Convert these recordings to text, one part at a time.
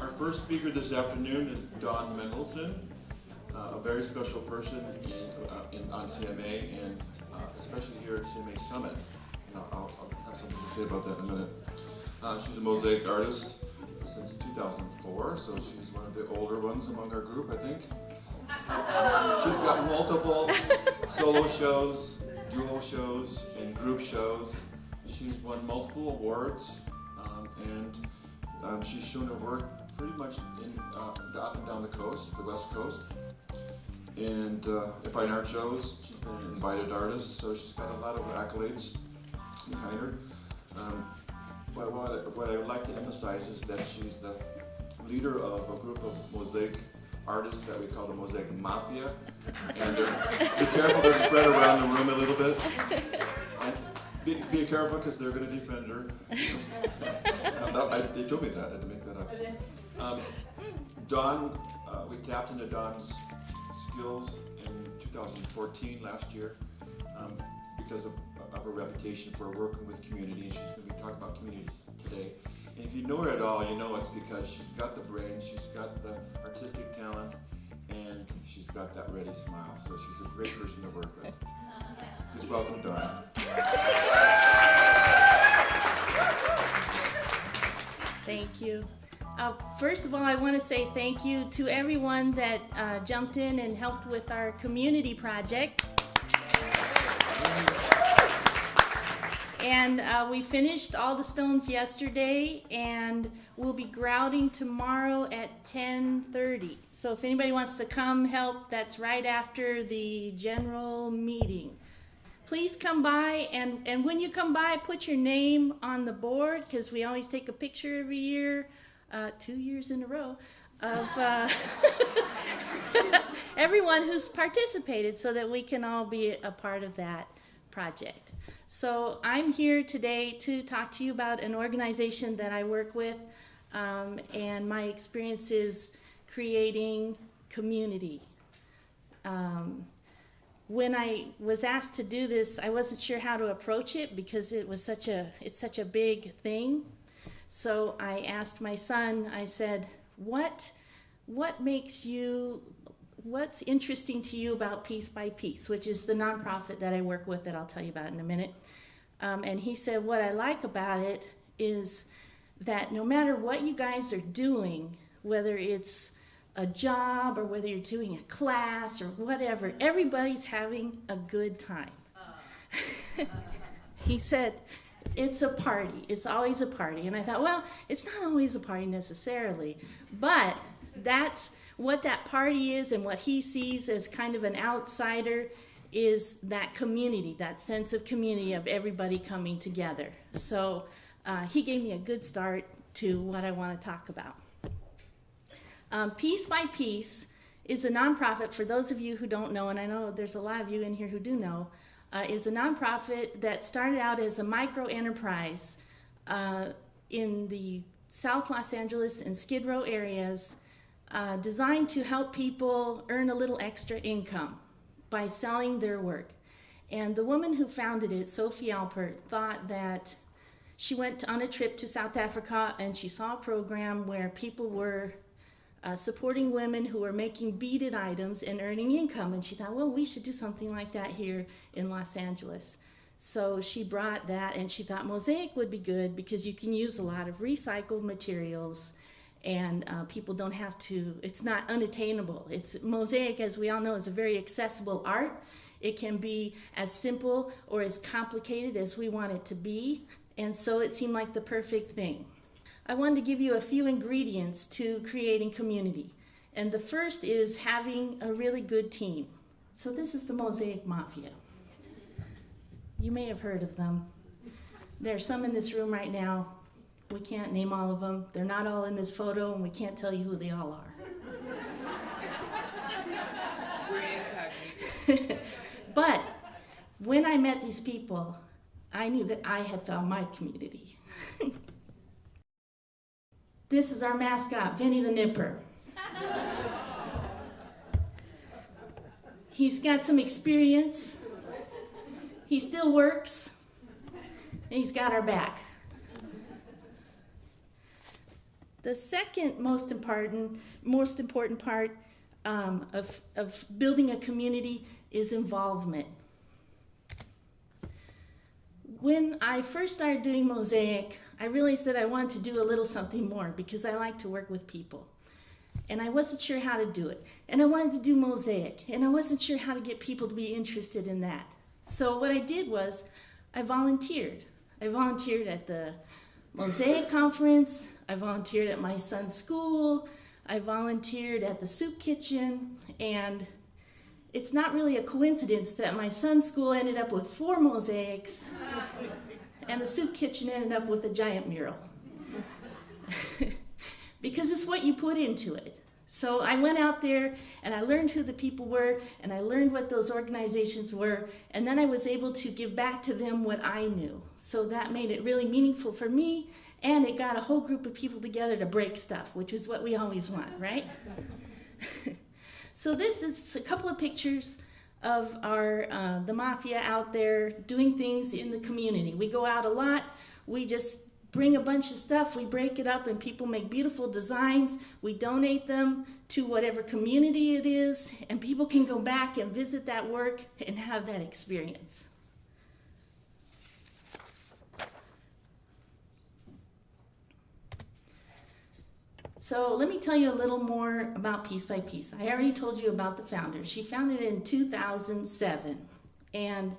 Our first speaker this afternoon is Don Mendelson, a very special person on CMA and especially here at CMA Summit. I'll have something to say about that in a minute. She's a mosaic artist since 2004, so she's one of the older ones among our group, I think. She's got multiple solo shows, duo shows, and group shows. She's won multiple awards, and she's shown her work pretty much up and down the coast, the West Coast. And at fine art shows, she's been an invited artist, so she's got a lot of accolades behind her. But what I would like to emphasize is that she's the leader of a group of mosaic artists that we call the Mosaic Mafia. And be careful, they're spread around the room a little bit. And be careful because they're going to defend her. They told me that, I had to make that up. Dawn, we tapped into Dawn's skills in 2014, last year, because of her reputation for working with community, and she's going to be talking about community today. And if you know her at all, you know it's because she's got the brain, she's got the artistic talent, and she's got that ready smile. So she's a great person to work with. Just welcome, Dawn. Thank you. First of all, I want to say thank you to everyone that jumped in and helped with our community project. And we finished all the stones yesterday, and we'll be grouting tomorrow at 10:30. So if anybody wants to come help, that's right after the general meeting. Please come by, and when you come by, put your name on the board, because we always take a picture every year, 2 years in a row, of everyone who's participated so that we can all be a part of that project. So I'm here today to talk to you about an organization that I work with, and my experience is creating community. When I was asked to do this, I wasn't sure how to approach it because it's such a big thing. So I asked my son, I said, what's interesting to you about Piece by Piece, which is the nonprofit that I work with that I'll tell you about in a minute. And he said, what I like about it is that no matter what you guys are doing, whether it's a job or whether you're doing a class or whatever, everybody's having a good time. He said, it's a party. It's always a party. And I thought, well, it's not always a party necessarily, but that's what that party is, and what he sees as kind of an outsider is that community, that sense of community of everybody coming together. So he gave me a good start to what I want to talk about. Piece by Piece is a nonprofit, for those of you who don't know, and I know there's a lot of you in here who do know, is a nonprofit that started out as a micro enterprise in the South Los Angeles and Skid Row areas, designed to help people earn a little extra income by selling their work. And the woman who founded it, Sophie Alpert, thought that she went on a trip to South Africa and she saw a program where people were supporting women who were making beaded items and earning income. And she thought, well, we should do something like that here in Los Angeles. So she brought that, and she thought mosaic would be good because you can use a lot of recycled materials, and people don't have to, it's not unattainable. It's mosaic, as we all know, is a very accessible art. It can be as simple or as complicated as we want it to be, and so it seemed like the perfect thing. I wanted to give you a few ingredients to creating community, and the first is having a really good team. So this is the Mosaic Mafia. You may have heard of them. There are some in this room right now. We can't name all of them. They're not all in this photo, and we can't tell you who they all are. But when I met these people, I knew that I had found my community. This is our mascot, Vinny the Nipper. He's got some experience. He still works, and he's got our back. The second most important part of building a community is involvement. When I first started doing Mosaic, I realized that I wanted to do a little something more because I like to work with people. And I wasn't sure how to do it. And I wanted to do Mosaic, and I wasn't sure how to get people to be interested in that. So what I did was I volunteered. I volunteered at the Mosaic conference, I volunteered at my son's school, I volunteered at the soup kitchen, and it's not really a coincidence that my son's school ended up with 4 mosaics and the soup kitchen ended up with a giant mural. Because it's what you put into it. So I went out there and I learned who the people were and I learned what those organizations were, and then I was able to give back to them what I knew. So that made it really meaningful for me, and it got a whole group of people together to break stuff, which is what we always want, right? So this is a couple of pictures of the mafia out there doing things in the community. We go out a lot, we just bring a bunch of stuff, we break it up, and people make beautiful designs. We donate them to whatever community it is, and people can go back and visit that work and have that experience. So let me tell you a little more about Piece by Piece. I already told you about the founder. She founded it in 2007, and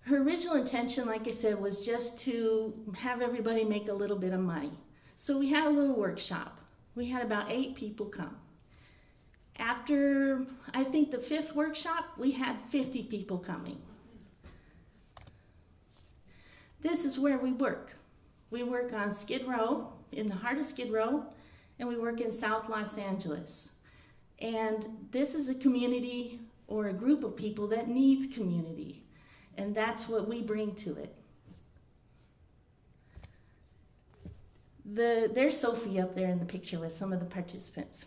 her original intention, like I said, was just to have everybody make a little bit of money. So we had a little workshop. We had about 8 people come. After, I think, the 5th workshop, we had 50 people coming. This is where we work. We work on Skid Row, in the heart of Skid Row, and we work in South Los Angeles. And this is a community or a group of people that needs community. And that's what we bring to it. There's Sophie up there in the picture with some of the participants.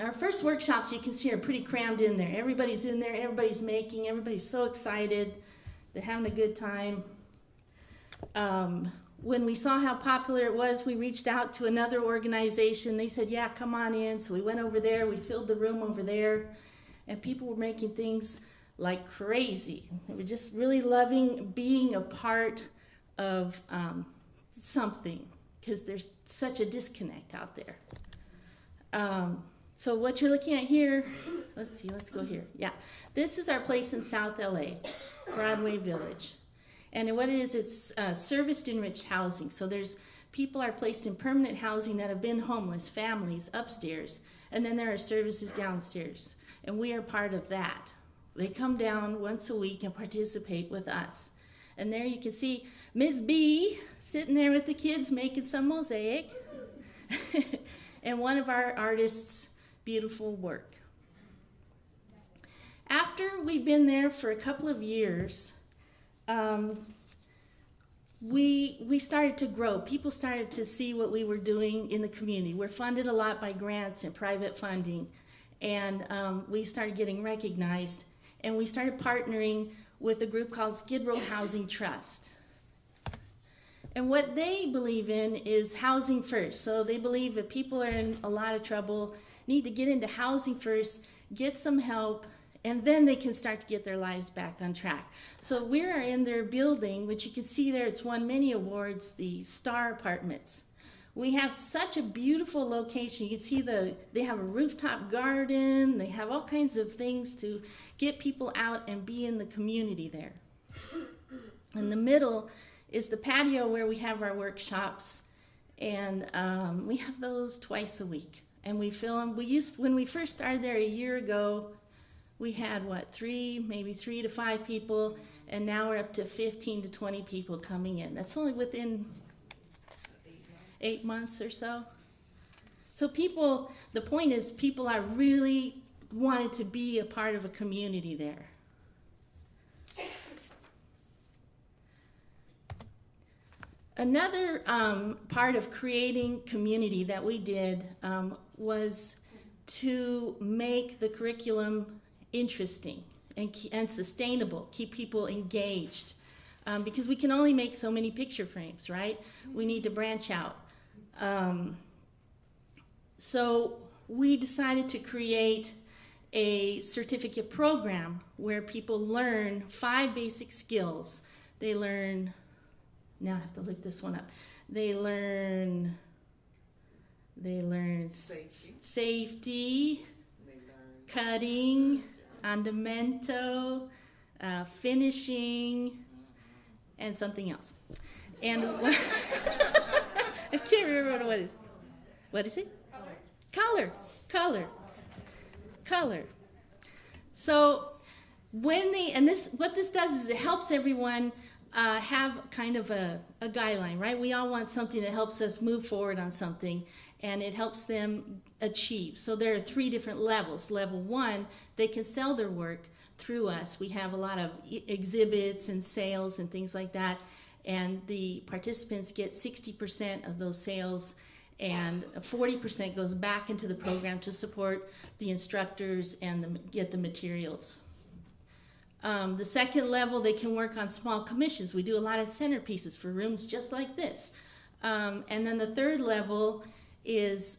Our first workshops, you can see, are pretty crammed in there. Everybody's in there, everybody's making, everybody's so excited. They're having a good time. When we saw how popular it was, we reached out to another organization. They said, yeah, come on in. So we went over there, we filled the room over there, and people were making things like crazy. They were just really loving being a part of something, because there's such a disconnect out there. So what you're looking at here, let's go here. Yeah, this is our place in South LA, Broadway Village. And what it is, it's serviced enriched housing. So people are placed in permanent housing that have been homeless, families upstairs, and then there are services downstairs. And we are part of that. They come down once a week and participate with us. And there you can see Ms. B sitting there with the kids making some mosaic. And one of our artists' beautiful work. After we'd been there for a couple of years, we started to grow. People started to see what we were doing in the community. We're funded a lot by grants and private funding. And we started getting recognized. And we started partnering with a group called Skid Row Housing Trust. And what they believe in is housing first. So they believe that people are in a lot of trouble, need to get into housing first, get some help, and then they can start to get their lives back on track. So we're in their building, which you can see there, it's won many awards, the Star Apartments. We have such a beautiful location. You can see they have a rooftop garden. They have all kinds of things to get people out and be in the community there. In the middle is the patio where we have our workshops, and we have those twice a week. And we fill them. When we first started there a year ago, we had maybe 3 to 5 people, and now we're up to 15 to 20 people coming in. That's only within 8 months or so. So the point is people are really wanted to be a part of a community there. Another part of creating community that we did was to make the curriculum interesting and sustainable, keep people engaged. Because we can only make so many picture frames, right? We need to branch out. So we decided to create a certificate program where people learn 5 basic skills. They learn, now I have to look this one up. They learn safety, cutting, andamento, finishing, and something else. And I can't remember what it is. What is it? Color. So when what this does is it helps everyone have kind of a guideline, right? We all want something that helps us move forward on something, and it helps them achieve. So there are 3 different levels. Level 1, they can sell their work through us. We have a lot of exhibits and sales and things like that, and the participants get 60% of those sales, and 40% goes back into the program to support the instructors and get the materials. The second level, they can work on small commissions. We do a lot of centerpieces for rooms just like this. And then the third level is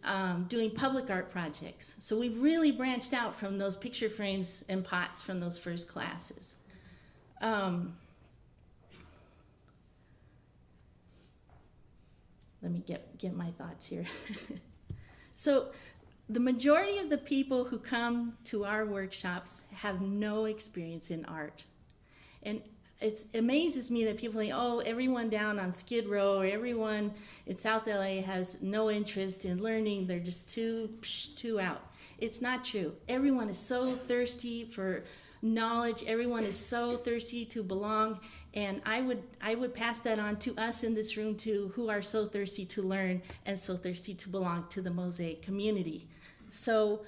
doing public art projects. So we've really branched out from those picture frames and pots from those first classes. Let me get my thoughts here. So the majority of the people who come to our workshops have no experience in art. And it amazes me that people think, oh, everyone down on Skid Row or everyone in South LA has no interest in learning. They're just too out. It's not true. Everyone is so thirsty for knowledge. Everyone is so thirsty to belong. And I would pass that on to us in this room too, who are so thirsty to learn and so thirsty to belong to the Mosaic community. So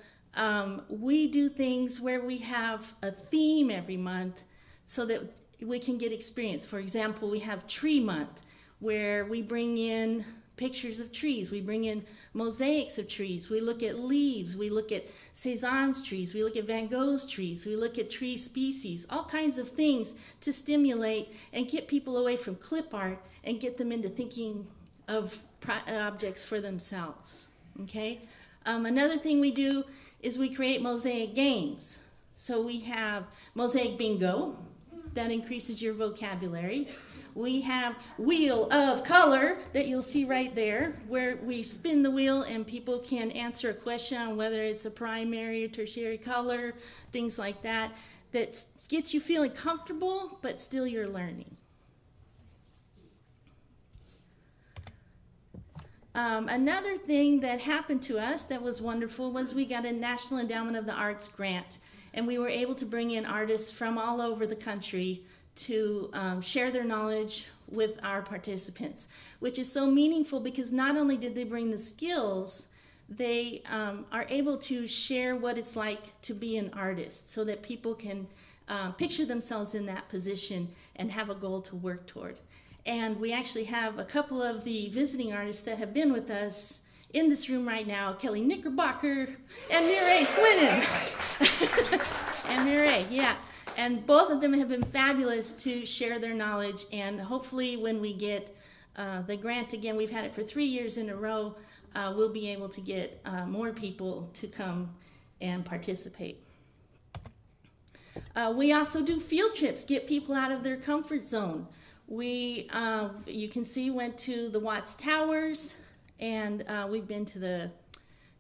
we do things where we have a theme every month so that we can get experience. For example, we have Tree Month, where we bring in pictures of trees. We bring in mosaics of trees. We look at leaves. We look at Cézanne's trees. We look at Van Gogh's trees. We look at tree species, all kinds of things to stimulate and get people away from clip art and get them into thinking of objects for themselves, okay? Another thing we do is we create mosaic games. So we have mosaic bingo, that increases your vocabulary. We have Wheel of Color that you'll see right there, where we spin the wheel and people can answer a question on whether it's a primary or tertiary color, things like that, that gets you feeling comfortable, but still you're learning. Another thing that happened to us that was wonderful was we got a National Endowment of the Arts grant, and we were able to bring in artists from all over the country to share their knowledge with our participants, which is so meaningful because not only did they bring the skills, they are able to share what it's like to be an artist so that people can picture themselves in that position and have a goal to work toward. And we actually have a couple of the visiting artists that have been with us in this room right now, Kelly Knickerbocker and Mireille Swinen. And Mireille, yeah. And both of them have been fabulous to share their knowledge, and hopefully when we get the grant again, we've had it for 3 years in a row, we'll be able to get more people to come and participate. We also do field trips, get people out of their comfort zone. We, you can see, went to the Watts Towers, and we've been to the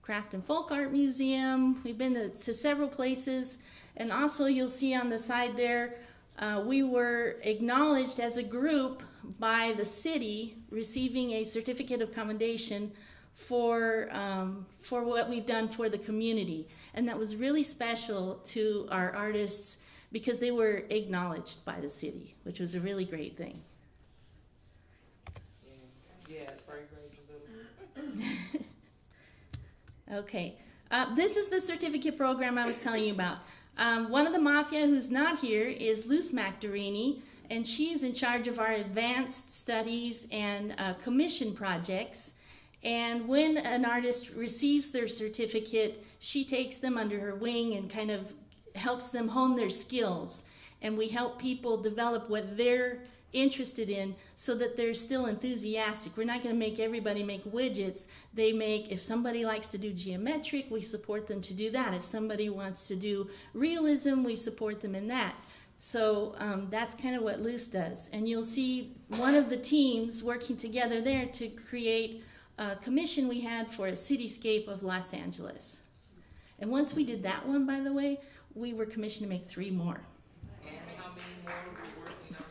Craft and Folk Art Museum. We've been to several places. And also you'll see on the side there, we were acknowledged as a group by the city receiving a certificate of commendation for what we've done for the community. And that was really special to our artists because they were acknowledged by the city, which was a really great thing. Yeah, it's very great. Okay, this is the certificate program I was telling you about. One of the mafia who's not here is Luce Macdarini, and she's in charge of our advanced studies and commission projects. And when an artist receives their certificate, she takes them under her wing and kind of helps them hone their skills. And we help people develop what they're interested in, so that they're still enthusiastic. We're not going to make everybody make widgets. If somebody likes to do geometric, we support them to do that. If somebody wants to do realism, we support them in that. So that's kind of what Luce does. And you'll see one of the teams working together there to create a commission we had for a cityscape of Los Angeles. And once we did that one, by the way, we were commissioned to make 3 more. And how many more are we working on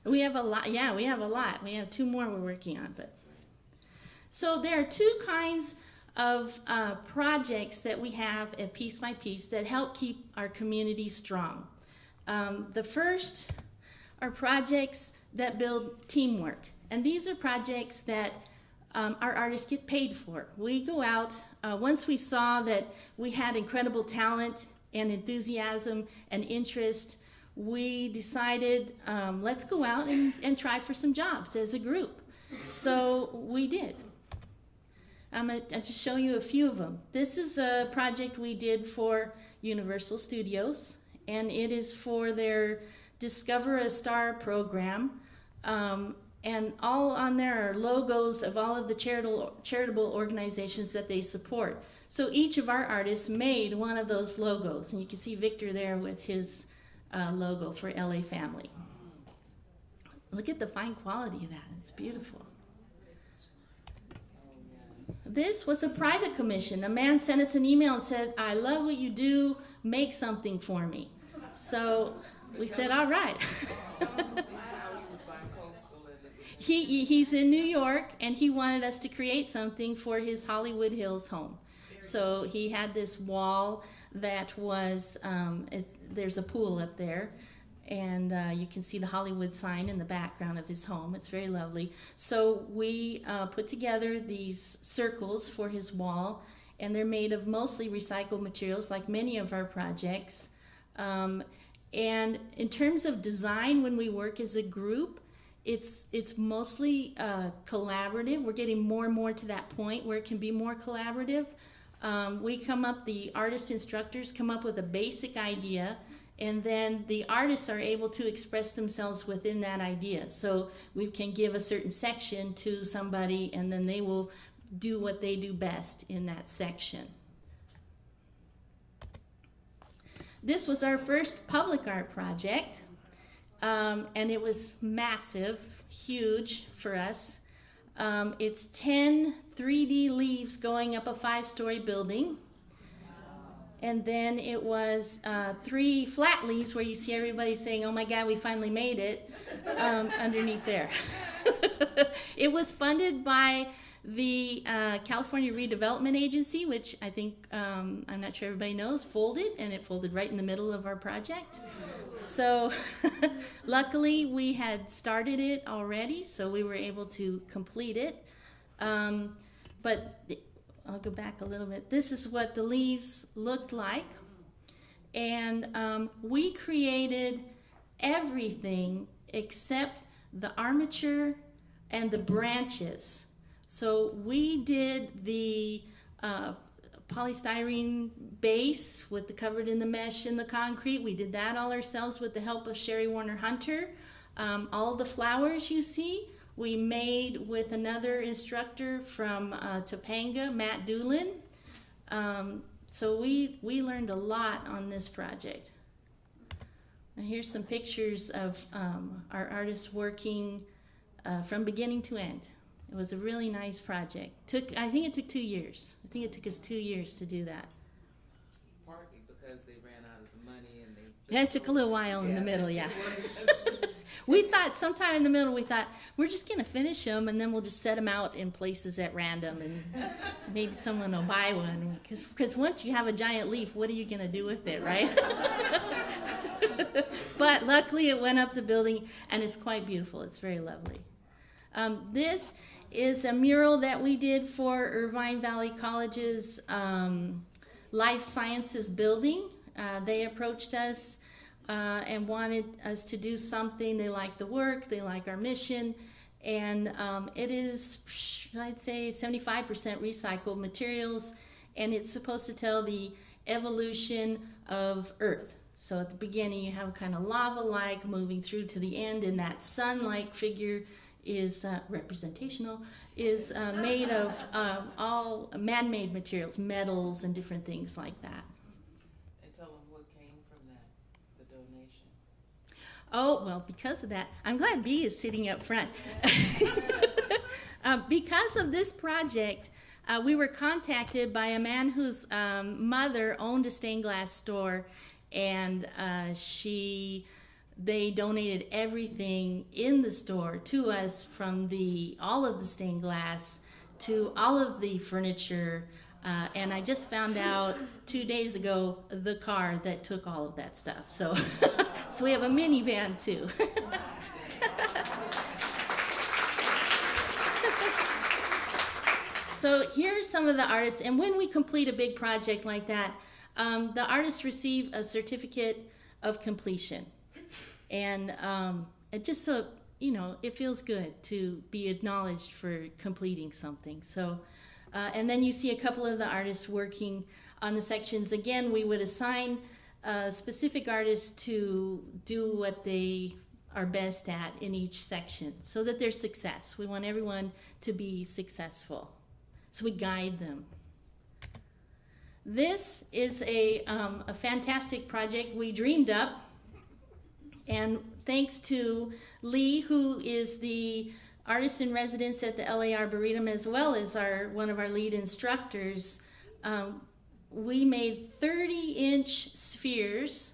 now? We have a lot. Yeah, we have a lot. We have 2 more we're working on. So there are 2 kinds of projects that we have at Piece by Piece that help keep our community strong. The first are projects that build teamwork. And these are projects that our artists get paid for. We go out, once we saw that we had incredible talent and enthusiasm and interest, we decided, let's go out and try for some jobs as a group. So we did. I'm going to just show you a few of them. This is a project we did for Universal Studios, and it is for their Discover a Star program. And all on there are logos of all of the charitable organizations that they support. So each of our artists made one of those logos, and you can see Victor there with his logo for LA Family. Look at the fine quality of that. It's beautiful. This was a private commission. A man sent us an email and said, I love what you do, make something for me. So we said, all right. He's in New York, and he wanted us to create something for his Hollywood Hills home. So he had this wall that was, there's a pool up there, and you can see the Hollywood sign in the background of his home. It's very lovely. So we put together these circles for his wall, and they're made of mostly recycled materials, like many of our projects. And in terms of design, when we work as a group, it's mostly collaborative. We're getting more and more to that point where it can be more collaborative. The artist instructors come up with a basic idea, and then the artists are able to express themselves within that idea. So we can give a certain section to somebody, and then they will do what they do best in that section. This was our first public art project. And it was massive, huge for us. It's 10 3D leaves going up a 5-story building. And then it was 3 flat leaves where you see everybody saying, oh my God, we finally made it, underneath there. It was funded by the California Redevelopment Agency, which I think, I'm not sure everybody knows, folded, and it folded right in the middle of our project. So luckily we had started it already, so we were able to complete it. But I'll go back a little bit. This is what the leaves looked like. And we created everything except the armature and the branches. So we did the polystyrene base with the covered in the mesh and the concrete. We did that all ourselves with the help of Sherry Warner Hunter. All the flowers you see, we made with another instructor from Topanga, Matt Doolin. So we learned a lot on this project. And here's some pictures of our artists working from beginning to end. It was a really nice project. I think it took 2 years. I think it took us 2 years to do that. Partly because they ran out of the money and they... Yeah, it took a little while in the middle, yeah. We thought, sometime in the middle, we're just going to finish them, and then we'll just set them out in places at random, and maybe someone will buy one. Because once you have a giant leaf, what are you going to do with it, right? But luckily, it went up the building, and it's quite beautiful. It's very lovely. This is a mural that we did for Irvine Valley College's Life Sciences building. They approached us and wanted us to do something. They like the work, they like our mission, and it is, I'd say, 75% recycled materials, and it's supposed to tell the evolution of Earth. So at the beginning you have kind of lava-like moving through to the end, and that sun-like figure is representational, is made of all man-made materials, metals and different things like that. And tell them what came from that, the donation. Oh, well, because of that, I'm glad B is sitting up front. Because of this project, we were contacted by a man whose mother owned a stained glass store, and they donated everything in the store to us, from all of the stained glass to all of the furniture. And I just found out 2 days ago the car that took all of that stuff. So, so we have a minivan too. So here's some of the artists, and when we complete a big project like that, the artists receive a certificate of completion. And it just so, it feels good to be acknowledged for completing something. So, and then you see a couple of the artists working on the sections. Again, we would assign specific artists to do what they are best at in each section so that there's success. We want everyone to be successful. So we guide them. This is a fantastic project we dreamed up. And thanks to Lee, who is the artist in residence at the LA Arboretum, as well as one of our lead instructors, we made 30-inch spheres,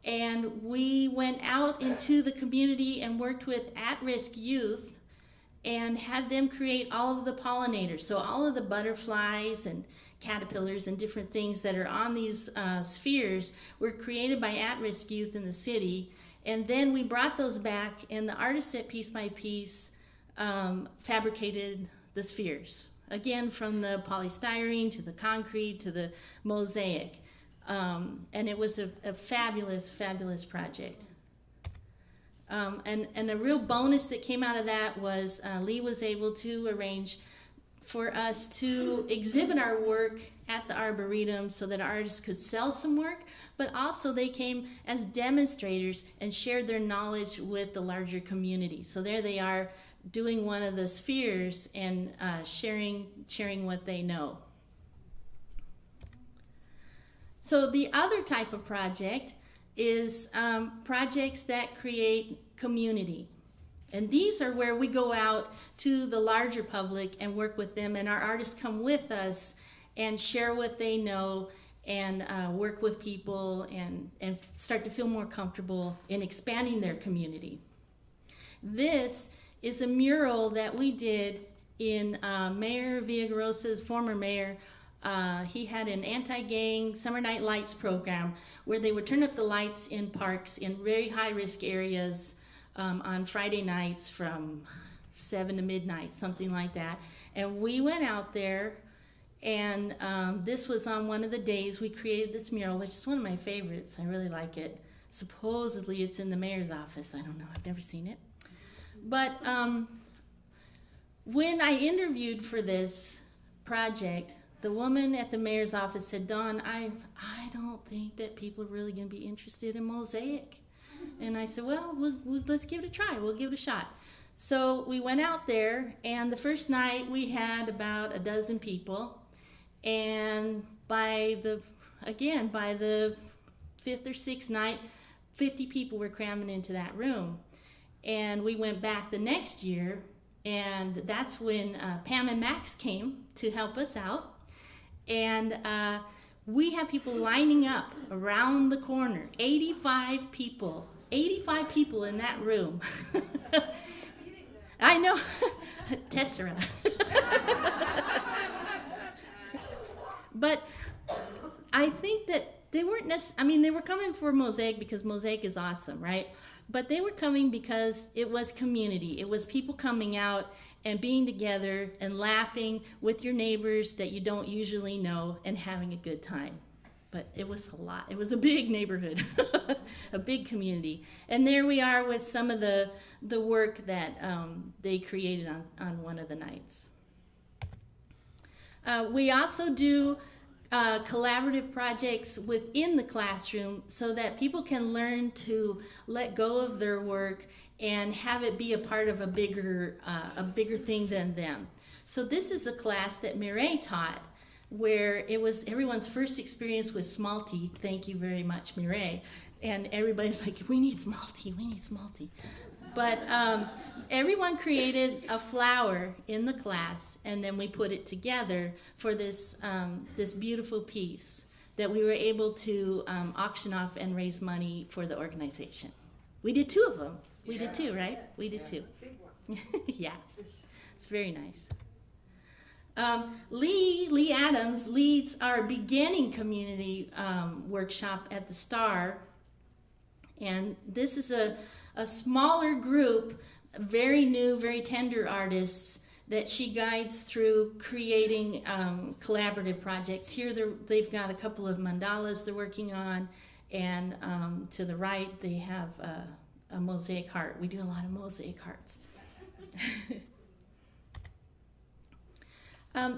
and we went out into the community and worked with at-risk youth and had them create all of the pollinators. So all of the butterflies and caterpillars and different things that are on these spheres were created by at-risk youth in the city. And then we brought those back, and the artists at Piece by Piece fabricated the spheres. Again, from the polystyrene to the concrete to the mosaic. And it was a fabulous, fabulous project. And a real bonus that came out of that was Lee was able to arrange for us to exhibit our work at the Arboretum so that artists could sell some work, but also they came as demonstrators and shared their knowledge with the larger community. So there they are doing one of the spheres and sharing what they know. So the other type of project is projects that create community. And these are where we go out to the larger public and work with them, and our artists come with us and share what they know and work with people and start to feel more comfortable in expanding their community. This is a mural that we did in Mayor Villagrosa's former mayor. He had an anti-gang summer night lights program where they would turn up the lights in parks in very high-risk areas on Friday nights from 7 to midnight, something like that. And we went out there, and this was on one of the days we created this mural, which is one of my favorites. I really like it. Supposedly it's in the mayor's office. I don't know. I've never seen it. But when I interviewed for this project, the woman at the mayor's office said, "Dawn, I don't think that people are really going to be interested in mosaic." And I said, well, let's give it a try. We'll give it a shot. So we went out there, and the first night we had about a dozen people. And by the fifth or sixth night, 50 people were cramming into that room. And we went back the next year, and that's when Pam and Max came to help us out. And we had people lining up around the corner, 85 people in that room. I know, Tessera. But I think that they weren't they were coming for mosaic because mosaic is awesome, right? But they were coming because it was community. It was people coming out and being together and laughing with your neighbors that you don't usually know and having a good time. But it was a lot. It was a big neighborhood, a big community. And there we are with some of the work that they created on one of the nights. We also do collaborative projects within the classroom so that people can learn to let go of their work and have it be a part of a bigger thing than them. So this is a class that Mireille taught, where it was everyone's first experience with Smalty. Thank you very much, Mireille. And everybody's like, we need Smalty, we need Smalty. But everyone created a flower in the class, and then we put it together for this beautiful piece that we were able to auction off and raise money for the organization. We did 2 of them. We did 2, right? We did 2. Yeah, it's very nice. Lee Adams leads our beginning community workshop at the Star, and this is a smaller group, very new, very tender artists that she guides through creating collaborative projects. Here they've got a couple of mandalas they're working on, and to the right they have a mosaic heart. We do a lot of mosaic hearts.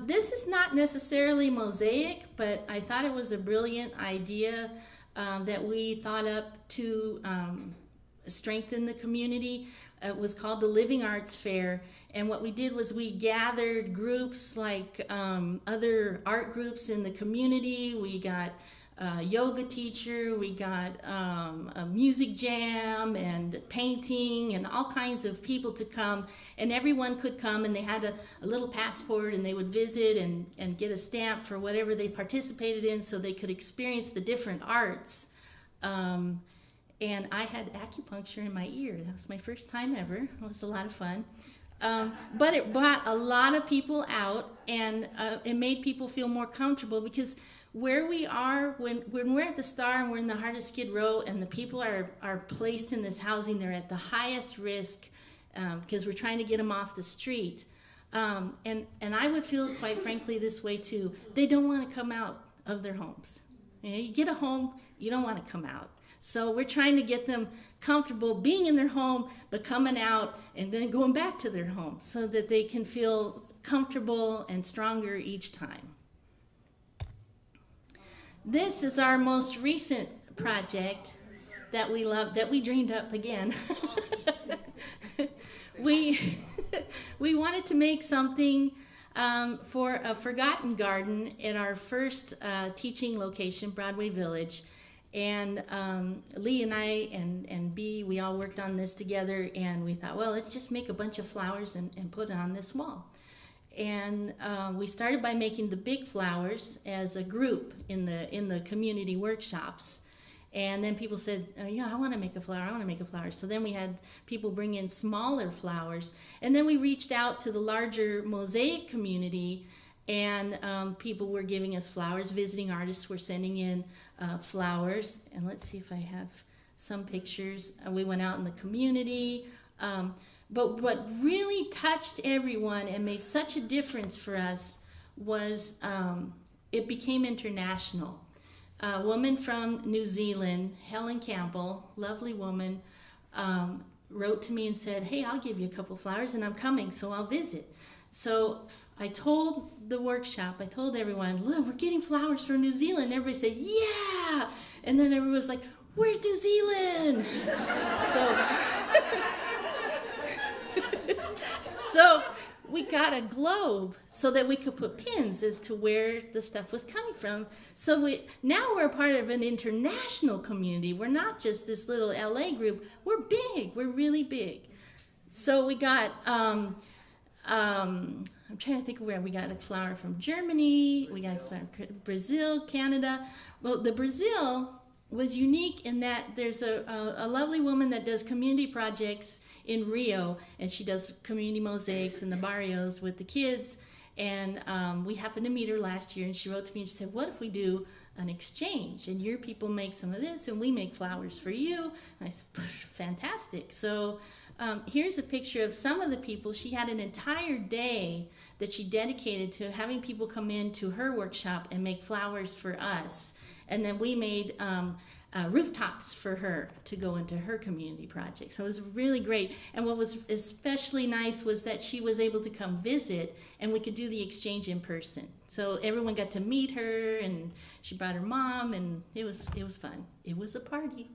This is not necessarily mosaic, but I thought it was a brilliant idea that we thought up to strengthen the community. It was called the Living Arts Fair, and what we did was we gathered groups like other art groups in the community. We got a yoga teacher, we got a music jam and painting and all kinds of people to come, and everyone could come, and they had a little passport, and they would visit and get a stamp for whatever they participated in so they could experience the different arts. And I had acupuncture in my ear. That was my first time ever. It was a lot of fun. But it brought a lot of people out, and it made people feel more comfortable, because where we are, when we're at the Star and we're in the heart of Skid Row and the people are placed in this housing, they're at the highest risk because we're trying to get them off the street. And I would feel, quite frankly, this way too. They don't want to come out of their homes. You get a home, you don't want to come out. So we're trying to get them comfortable being in their home, but coming out and then going back to their home so that they can feel comfortable and stronger each time. This is our most recent project that we love, that we dreamed up again. We wanted to make something for a forgotten garden at our first teaching location, Broadway Village. And Lee and I and B, we all worked on this together, and we thought, well, let's just make a bunch of flowers and put it on this wall. And we started by making the big flowers as a group in the community workshops. And then people said, yeah, I want to make a flower, I want to make a flower. So then we had people bring in smaller flowers. And then we reached out to the larger mosaic community, and people were giving us flowers. Visiting artists were sending in flowers. And let's see if I have some pictures. We went out in the community. But what really touched everyone and made such a difference for us was it became international. A woman from New Zealand, Helen Campbell, lovely woman, wrote to me and said, hey, I'll give you a couple flowers and I'm coming, so I'll visit. So I told the workshop, I told everyone, look, we're getting flowers from New Zealand. Everybody said, yeah! And then everyone was like, where's New Zealand? So we got a globe so that we could put pins as to where the stuff was coming from. So now we're a part of an international community. We're not just this little LA group. We're big. We're really big. So we got, I'm trying to think of where we got a flower from Germany. We got a flower from Brazil, Canada. Well, the Brazil was unique in that there's a lovely woman that does community projects in Rio, and she does community mosaics in the barrios with the kids. And we happened to meet her last year, and she wrote to me and she said, what if we do an exchange, and your people make some of this and we make flowers for you? And I said, fantastic. So here's a picture of some of the people. She had an entire day that she dedicated to having people come in to her workshop and make flowers for us. And then we made rooftops for her to go into her community project. So it was really great. And what was especially nice was that she was able to come visit and we could do the exchange in person. So everyone got to meet her and she brought her mom and it was fun. It was a party.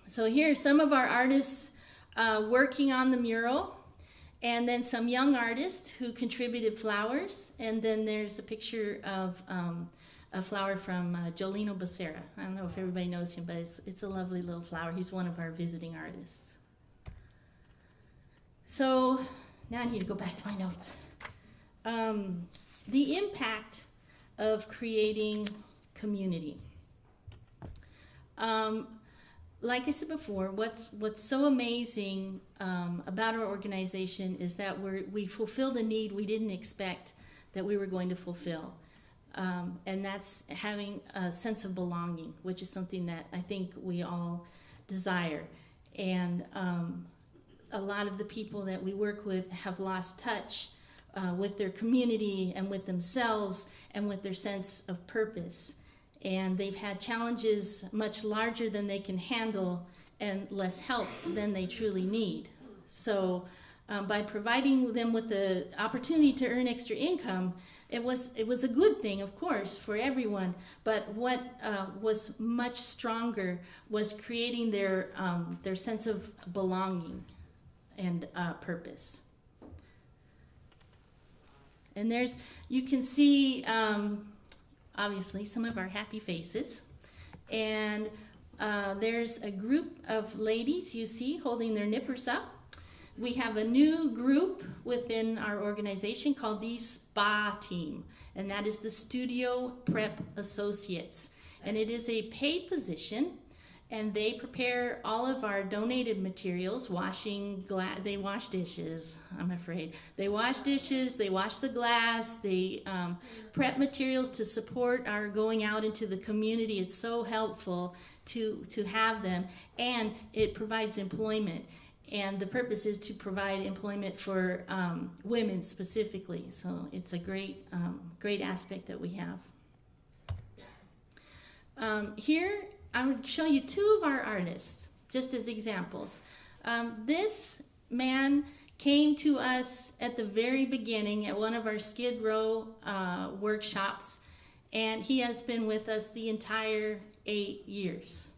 So here are some of our artists working on the mural, and then some young artists who contributed flowers, and then there's a picture of a flower from Jolino Becerra. I don't know if everybody knows him, but it's a lovely little flower. He's one of our visiting artists. So now I need to go back to my notes. The impact of creating community. Like I said before, what's so amazing about our organization is that we fulfill the need we didn't expect that we were going to fulfill. And that's having a sense of belonging, which is something that I think we all desire. And a lot of the people that we work with have lost touch with their community and with themselves and with their sense of purpose. And they've had challenges much larger than they can handle and less help than they truly need. So by providing them with the opportunity to earn extra income, it was a good thing, of course, for everyone. But what was much stronger was creating their sense of belonging and purpose. And you can see, obviously, some of our happy faces. And there's a group of ladies you see holding their nippers up. We have a new group within our organization called the SPA team, and that is the Studio Prep Associates. And it is a paid position, and they prepare all of our donated materials, they wash dishes, I'm afraid. They wash dishes, they wash the glass, they prep materials to support our going out into the community. It's so helpful to have them, and it provides employment. And the purpose is to provide employment for women specifically. So it's a great aspect that we have. Here, I would show you two of our artists, just as examples. This man came to us at the very beginning at one of our Skid Row workshops, and he has been with us the entire 8 years.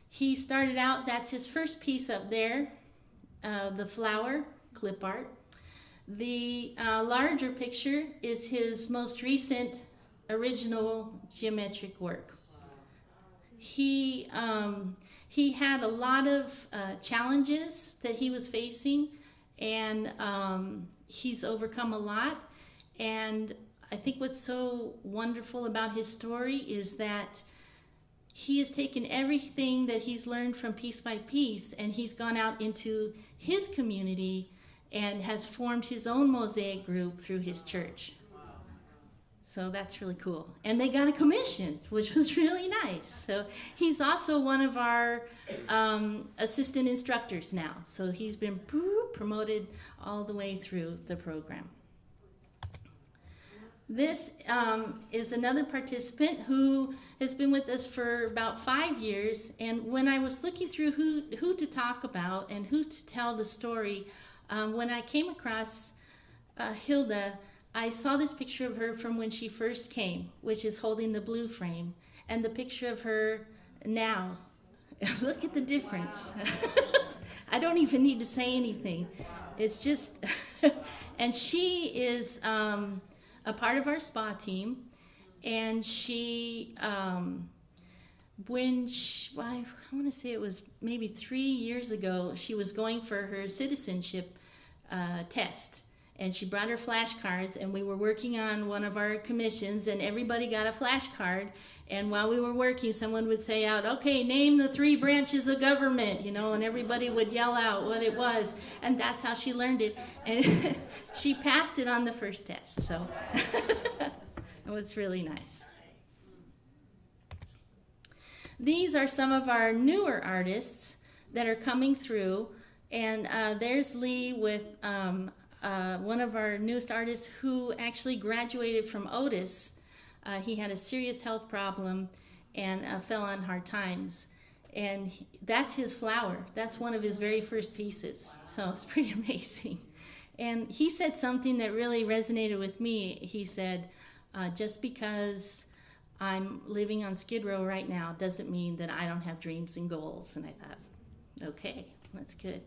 He started out, that's his first piece up there, the flower, clip art. The larger picture is his most recent original geometric work. He had a lot of challenges that he was facing, and he's overcome a lot. And I think what's so wonderful about his story is that he has taken everything that he's learned from Piece by Piece, and he's gone out into his community and has formed his own mosaic group through his church. So that's really cool. And they got a commission, which was really nice. So he's also one of our assistant instructors now. So he's been promoted all the way through the program. This is another participant who has been with us for about 5 years. And when I was looking through who to talk about and who to tell the story, when I came across Hilda, I saw this picture of her from when she first came, which is holding the blue frame, and the picture of her now. Look at the difference. I don't even need to say anything. It's just, and she is a part of our SPA team, and she, I want to say it was maybe 3 years ago, she was going for her citizenship test. And she brought her flashcards, and we were working on one of our commissions, and everybody got a flashcard. And while we were working, someone would say out, okay, name the 3 branches of government, and everybody would yell out what it was. And that's how she learned it. And she passed it on the first test, so it was really nice. These are some of our newer artists that are coming through. And there's Lee with one of our newest artists who actually graduated from Otis. He had a serious health problem, and fell on hard times. And that's his flower. That's one of his very first pieces. So it's pretty amazing. And he said something that really resonated with me. He said, just because I'm living on Skid Row right now doesn't mean that I don't have dreams and goals. And I thought, okay, that's good.